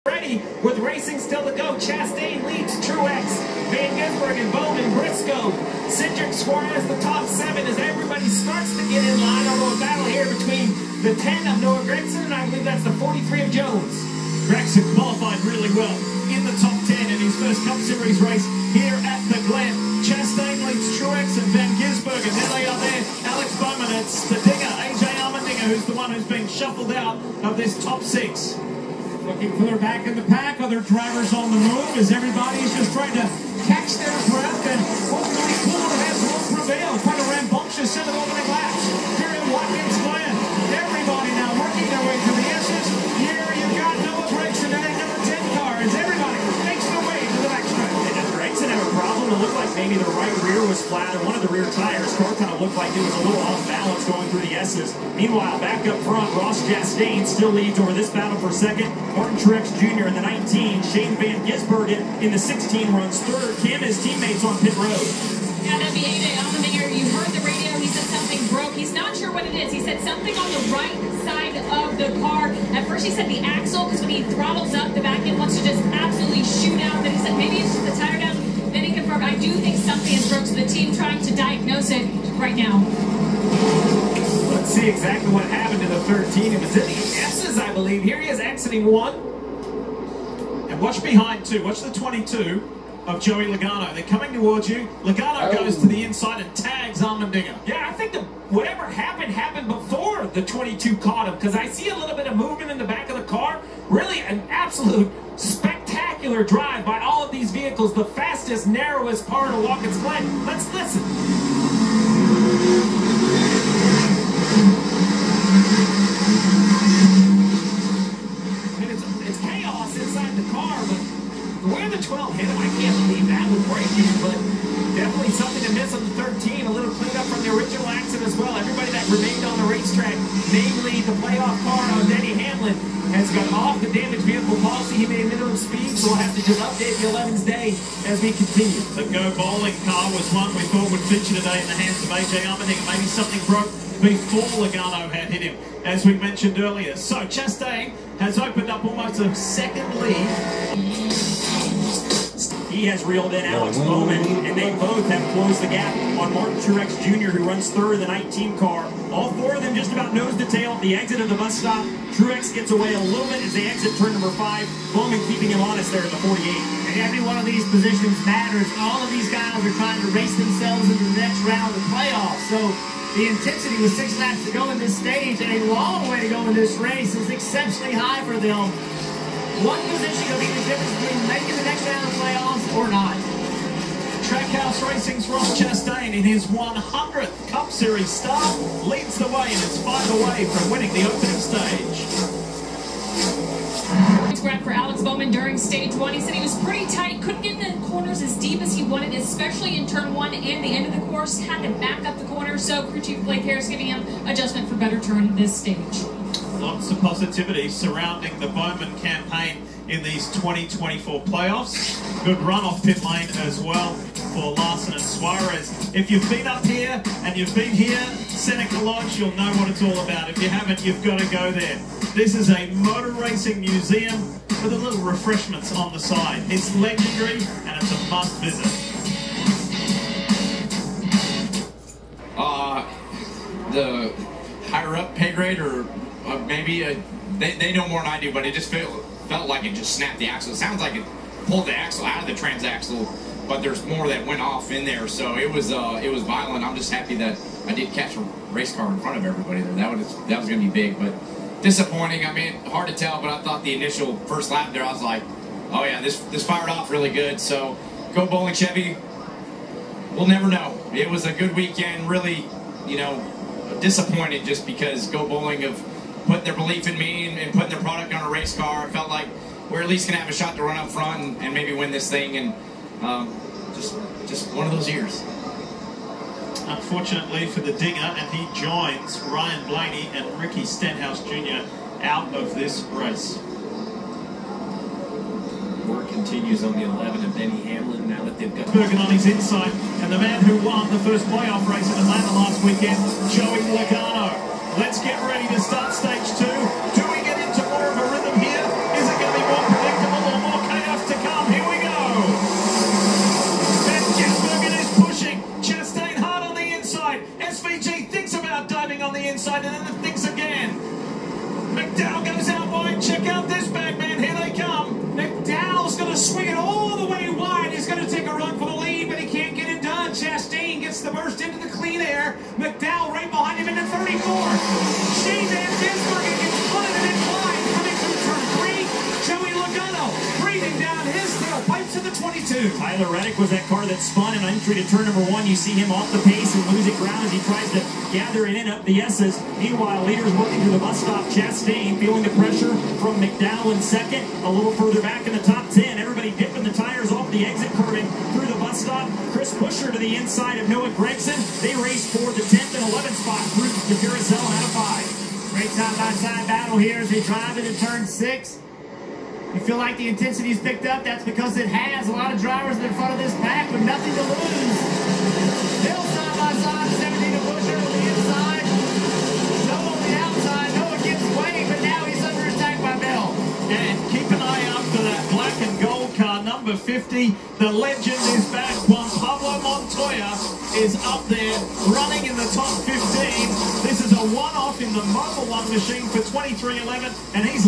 Ready with racing still to go. Chastain leads Truex, Van Gisbergen, Bowman, Briscoe, Cindric, Suarez, the top 7 as everybody starts to get in line. Although a battle here between the 10 of Noah Gragson and I believe that's the 43 of Jones. Gragson qualified really well in the top 10 in his first Cup Series race here at the Glen. Chastain leads Truex and Van Gisbergen. There they are there. Alex Bowman, it's the Dinger, AJ Allmendinger, who's the one who's been shuffled out of this top 6. Looking further back in the pack, other drivers on the move as everybody's just trying to catch their breath and hopefully cooler heads will prevail. Quite a rambunctious set of opening laps here in Watkins Glen. Everybody now working their way through the S's. Here you've got Noah Gragson in that number 10 car as everybody makes their way to the next track. And does Gragson have a problem? It looked like maybe the right rear was flat or one of the rear tires. Car kind of looked like it was a little off balance going through the S's. Meanwhile, back up front, Ross Chastain still leads over this battle for second. Martin Truex Jr. in the 19. Shane Van Gisbergen in the 16 runs third. Cam and his teammates on pit road. Yeah, that'd be AJ Allmendinger. You heard the radio. He said something broke. He's not sure what it is. He said something on the right side of the car. At first he said the axle, because when he throttles up, the back end wants to just absolutely shoot out. Then he said maybe it's just the tire down. Then he confirmed, I do think something is broke. So the team trying to diagnose it right now. Let's see exactly what happened to the 13. It was in the S's, I believe. Here he is exiting one. And watch behind too. Watch the 22 of Joey Logano. They're coming towards you. Logano goes to the inside and tags Allmendinger. Yeah, I think whatever happened before the 22 caught him, because I see a little bit of movement in the back of the car. Really an absolute spectacular drive by all of these vehicles. The fastest, narrowest part of Watkins Glen. Let's listen. It's chaos inside the car, but where the 12 hit him, I can't believe that would break it, but definitely something to miss on the 13. A little cleanup from the original accident as well. Everybody that remained on the racetrack, namely the playoff car of Denny Hamlin, has gone off the damaged vehicle policy. He made minimum speed, so we'll have to just update the 11's day as we continue. The Go Bowling car was one we thought would feature today in the hands of AJ Allmendinger. Maybe something broke before Logano had hit him, as we mentioned earlier. So Chastain has opened up almost a second lead. He has reeled in Alex Bowman, and they both have closed the gap on Martin Truex Jr., who runs third in the 19 car. All 4 of them just about nose to tail at the exit of the bus stop. Truex gets away a little bit as they exit turn number 5. Bowman keeping him honest there in the 48. And every one of these positions matters. All of these guys are trying to race themselves into the next round of the playoffs. So the intensity with 6 laps to go in this stage and a long way to go in this race is exceptionally high for them. One position will be the difference between making the next round of playoffs or not. Trackhouse Racing's Ross Chastain in his 100th Cup Series start leads the way and is 5 away from winning the opening stage. Grab for Alex Bowman during stage 1. He said he was pretty tight, couldn't get in the corners as deep as he wanted, especially in turn 1 and the end of the course. Had to back up the corner, so crew chief Blake Harris giving him adjustment for better turn this stage. Lots of positivity surrounding the Bowman campaign in these 2024 playoffs. Good run off pit lane as well for Larson and Suarez. If you've been up here and you've been here, Seneca Lodge, you'll know what it's all about. If you haven't, you've got to go there. This is a motor racing museum with a little refreshments on the side. It's legendary and it's a must visit. The higher up pay grade, or maybe they know more than I do, but it just felt like it just snapped the axle. It sounds like it pulled the axle out of the transaxle, but there's more that went off in there, so it was violent. I'm just happy that I did catch a race car in front of everybody there. That was going to be big, but disappointing. I mean, hard to tell, but I thought the initial first lap there, I was like, oh yeah, this fired off really good. So Go Bowling Chevy, we'll never know. It was a good weekend, really, you know, disappointed just because Go Bowling have put their belief in me and putting their product on a race car. I felt like we're at least going to have a shot to run up front and maybe win this thing, and just one of those years. Unfortunately for the Dinger, and he joins Ryan Blaney and Ricky Stenhouse Jr. out of this race. Work continues on the 11 of Denny Hamlin now that they've got Bergen on his inside, and the man who won the first playoff race in Atlanta last weekend, Joey Logano. Let's get ready to start stage 2. Do we get into more of a rhythm here? Is it going to be more predictable? Pagano breathing down his tailpipes in the 22. Tyler Reddick was that car that spun in entry to turn number 1. You see him off the pace and losing ground as he tries to gather it in up the S's. Meanwhile, leaders working through the bus stop. Chastain feeling the pressure from McDowell in second. A little further back in the top 10. Everybody dipping the tires off the exit curving through the bus stop. Chris Buescher to the inside of Noah Gregson. They race for the 10th and 11th spot through the Carousel out of 5. Great side-by-side battle here as they drive into turn 6. You feel like the intensity's picked up? That's because it has. A lot of drivers in front of this pack with nothing to lose. Still side-by-side, 17 to Buescher on the inside. Noah on the outside. Noah gives way, but now he's under attack by Bell. And keep an eye out for that black and gold car, number 50. The legend is back. Juan Pablo Montoya is up there running in the top 15. This is a one-off in the Mobil 1 machine for 23.11, and he's